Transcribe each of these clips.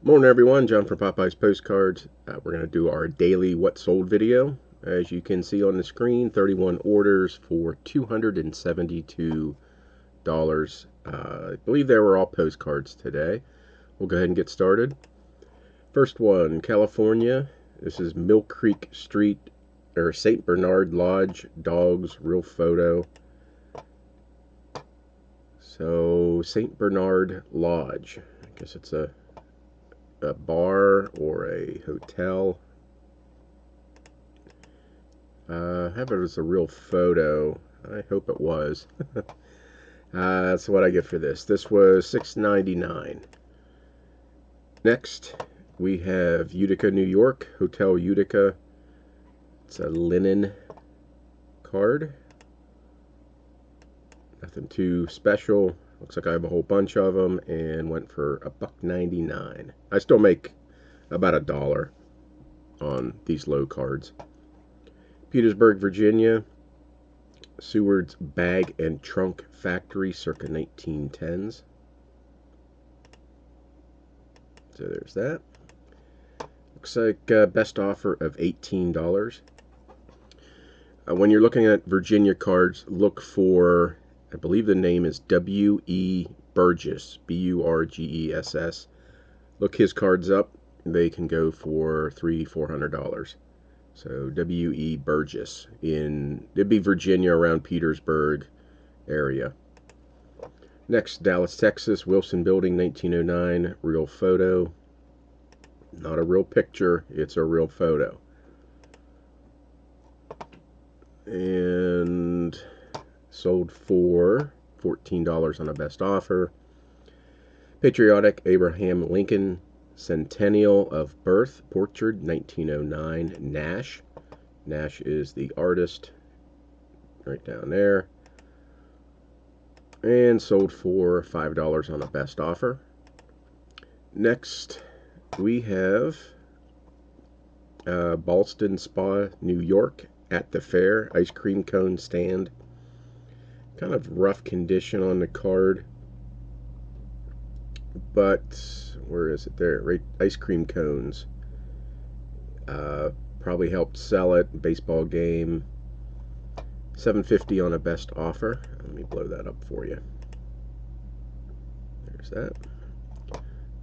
Morning everyone, John from Popeyes Postcards. We're going to do our daily what sold video. As you can see on the screen, 31 orders for $272. I believe they were all postcards today. We'll go ahead and get started. First one, California. This is Mill Creek Street, or St. Bernard Lodge, dogs, real photo. So, St. Bernard Lodge. I guess it's a bar or a hotel. Have it as a real photo. I hope it was. That's what I get for this. This was $6.99. Next, we have Utica, New York, Hotel Utica. It's a linen card. Nothing too special. Looks like I have a whole bunch of them and went for $1.99. I still make about $1 on these low cards. Petersburg, Virginia, Seward's Bag and Trunk Factory, circa 1910s. So there's that. Looks like best offer of $18. When you're looking at Virginia cards, look for, I believe the name is W.E. Burgess, B-U-R-G-E-S-S. Look his cards up. They can go for $300-400. So W.E. Burgess it'd be Virginia around Petersburg area. Next, Dallas, Texas, Wilson Building, 1909, real photo. Not a real picture, it's a real photo. And sold for $14 on a best offer. Patriotic Abraham Lincoln, Centennial of Birth, portrait, 1909, Nash. Nash is the artist, right down there. And sold for $5 on a best offer. Next, we have Ballston Spa, New York, at the fair, ice cream cone stand. Kind of rough condition on the card, but where is it? There, right? Ice cream cones. Probably helped sell it. Baseball game. $7.50 on a best offer. Let me blow that up for you. There's that.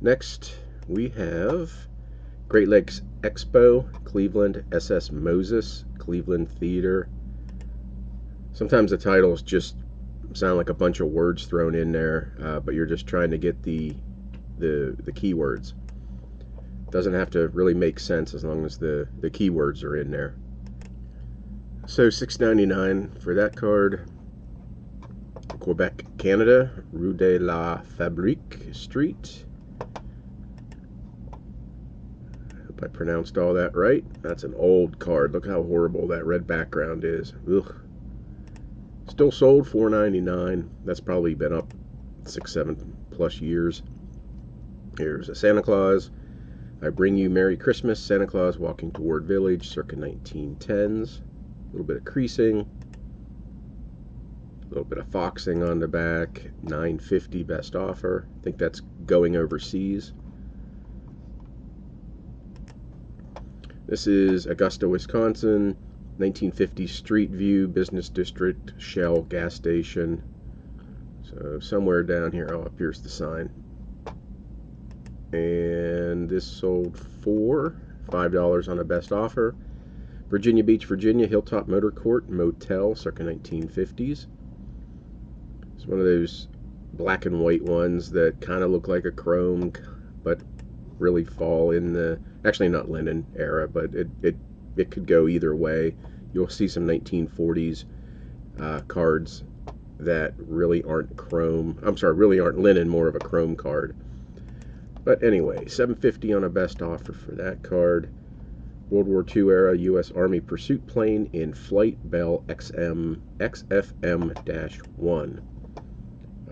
Next, we have Great Lakes Expo, Cleveland, SS Moses, Cleveland Theater. Sometimes the titles just sound like a bunch of words thrown in there, but you're just trying to get the keywords. Doesn't have to really make sense as long as the keywords are in there. So $6.99 for that card. Quebec, Canada, Rue de la Fabrique Street. Hope I pronounced all that right. That's an old card. Look how horrible that red background is. Ugh. Still sold $4.99. That's probably been up 6-7+ years. Here's a Santa Claus. I bring you Merry Christmas. Santa Claus walking toward village, circa 1910s. A little bit of creasing. A little bit of foxing on the back. $9.50 best offer. I think that's going overseas. This is Augusta, Wisconsin. 1950 Street View, Business District, Shell gas station. So somewhere down here, oh, here's the sign. And this sold for $5 on a best offer. Virginia Beach, Virginia, Hilltop Motor Court Motel, circa 1950s. It's one of those black and white ones that kind of look like a chrome, but really fall in the, actually not linen era, but it could go either way. You'll see some 1940s cards that really aren't chrome. I'm sorry, really aren't linen, more of a chrome card. But anyway, $7.50 on a best offer for that card. World War II era U.S. Army pursuit plane in flight, Bell XFM-1.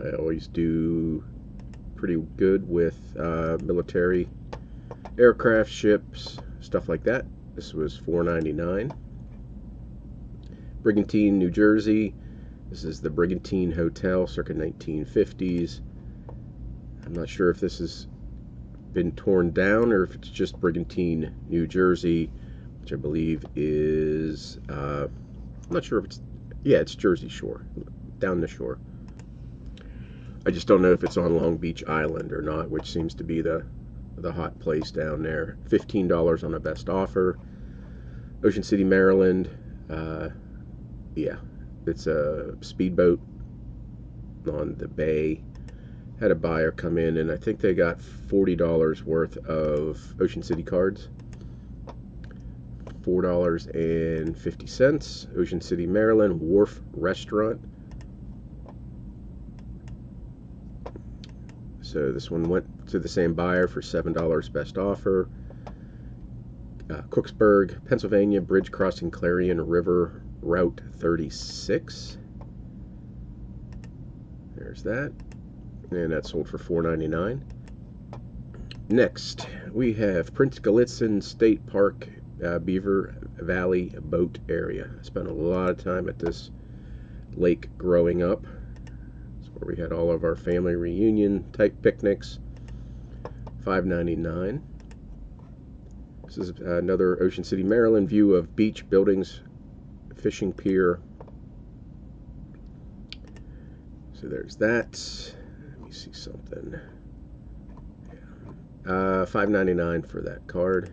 I always do pretty good with military aircraft, ships, stuff like that. This was $4.99. Brigantine, New Jersey. This is the Brigantine Hotel, circa 1950s. I'm not sure if this is been torn down or if it's just Brigantine, New Jersey, which I believe is, I'm not sure if it's, yeah, it's Jersey Shore, down the shore. I just don't know if it's on Long Beach Island or not, which seems to be the hot place down there. $15 on a best offer. Ocean City, Maryland. Yeah, it's a speedboat on the bay. Had a buyer come in, and I think they got $40 worth of Ocean City cards. $4.50. Ocean City, Maryland. Wharf Restaurant. So this one went to the same buyer for $7 best offer. Cooksburg, Pennsylvania, bridge crossing Clarion River, Route 36. There's that. And that sold for $4.99. Next, we have Prince Gallitzin State Park, Beaver Valley Boat Area. I spent a lot of time at this lake growing up. It's where we had all of our family reunion type picnics. $5.99. This is another Ocean City, Maryland view of beach, buildings, fishing pier. So there's that. Let me see something. $5.99 for that card.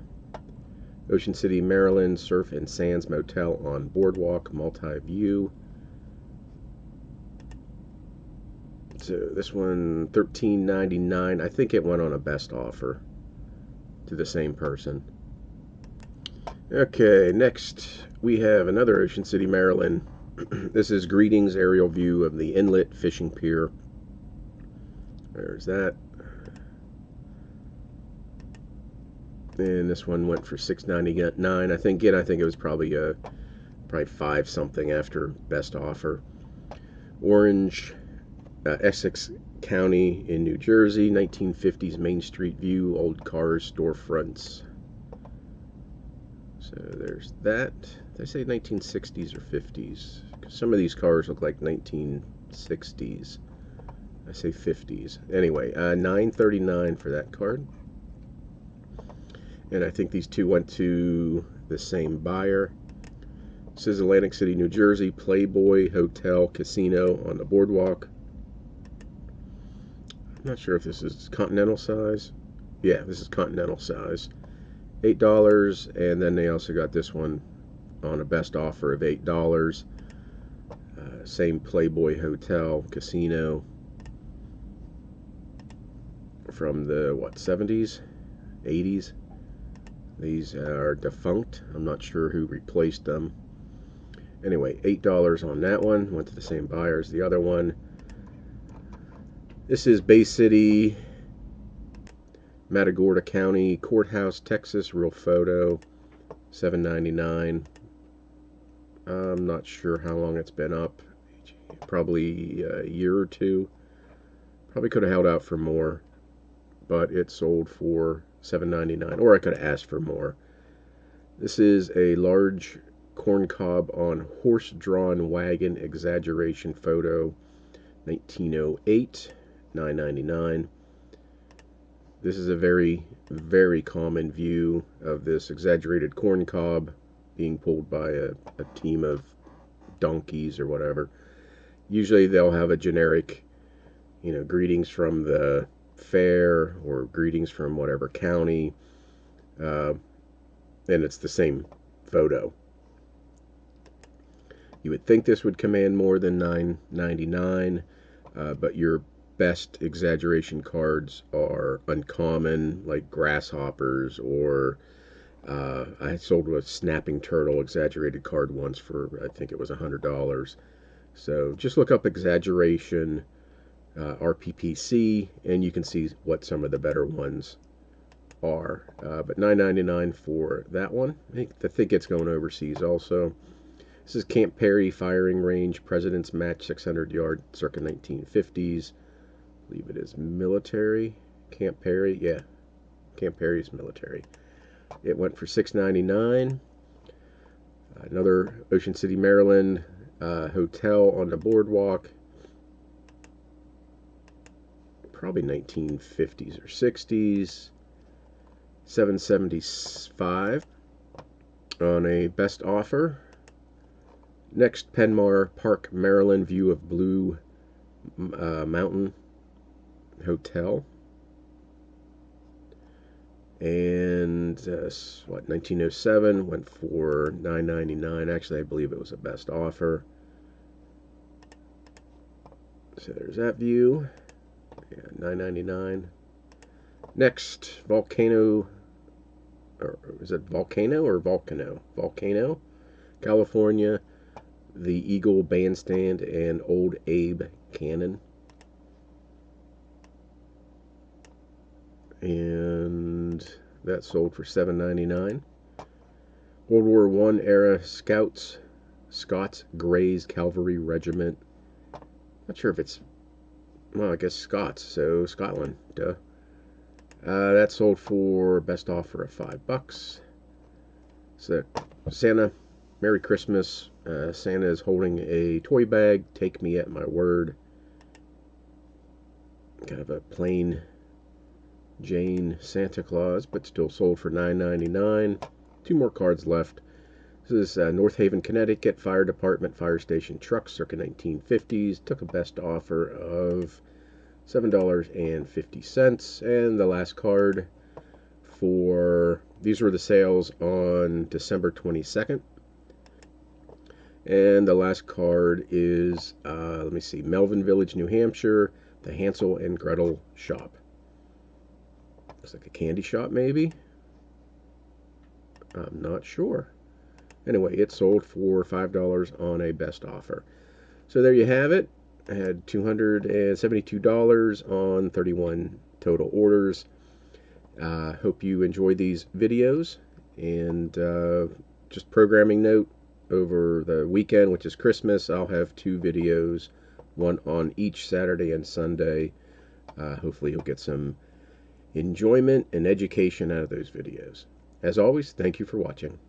Ocean City, Maryland, Surf and Sands Motel on Boardwalk, multi-view. So this one, $13.99. I think it went on a best offer to the same person. Okay, next we have another Ocean City, Maryland. This is Greetings aerial view of the inlet fishing pier. There's that. And this one went for $6.99. I think it was probably $5 something after best offer. Orange, Essex County in New Jersey, 1950s Main Street view, old cars, storefronts. So there's that. Did I say 1960s or 50s? Because some of these cars look like 1960s. I say 50s. Anyway, $9.39 for that card. And I think these two went to the same buyer. This is Atlantic City, New Jersey, Playboy Hotel Casino on the boardwalk. I'm not sure if this is continental size. Yeah, this is continental size. $8, and then they also got this one on a best offer of $8. Same Playboy Hotel Casino from the 70s, 80s. These are defunct. I'm not sure who replaced them. Anyway, $8 on that one. Went to the same buyer as the other one. This is Bay City, Matagorda County Courthouse, Texas. Real photo. $7.99. I'm not sure how long it's been up. Probably a year or two. Probably could have held out for more, but it sold for $7.99, or I could have asked for more. This is a large corncob on horse-drawn wagon exaggeration photo, 1908, $9.99. This is a very, very common view of this exaggerated corncob being pulled by a team of donkeys or whatever. Usually they'll have a generic, greetings from the fair or greetings from whatever county, and it's the same photo. You would think this would command more than $9.99, but your best exaggeration cards are uncommon, like grasshoppers, or I sold a snapping turtle exaggerated card once for, I think it was $100. So just look up exaggeration, RPPC, and you can see what some of the better ones are. But $9.99 for that one. I think it's going overseas also. This is Camp Perry Firing Range, President's Match, 600 yard, circa 1950s. I believe it is military. Camp Perry, yeah. Camp Perry is military. It went for $6.99. Another Ocean City, Maryland hotel on the boardwalk. Probably 1950s or 60s. $7.75 on a best offer. Next, Penmar Park, Maryland, view of Blue Mountain Hotel. And what, 1907 went for $9.99. Actually, I believe it was a best offer. So there's that view. Yeah, $9.99. Next, Volcano, or is it Volcano or Volcano? Volcano, California. The Eagle Bandstand and Old Abe Cannon. And that sold for $7.99. World War I era Scots Greys Cavalry Regiment. Not sure if it's, well, I guess Scots, so Scotland, duh. That sold for best offer of $5. So Santa, Merry Christmas. Santa is holding a toy bag. Take me at my word. Kind of a plain Jane Santa Claus, but still sold for $9.99. 2 more cards left. This is North Haven, Connecticut, Fire Department, Fire Station Truck, circa 1950s. Took a best offer of $7.50. And the last card for, these were the sales on December 22nd. And the last card is, let me see, Melvin Village, New Hampshire, the Hansel and Gretel shop. Looks like a candy shop, maybe. I'm not sure. Anyway, it sold for $5 on a best offer. So there you have it. I had $272 on 31 total orders. Hope you enjoy these videos. And just programming note, over the weekend, which is Christmas, I'll have 2 videos, one on each Saturday and Sunday. Hopefully you'll get some enjoyment and education out of those videos. As always, thank you for watching.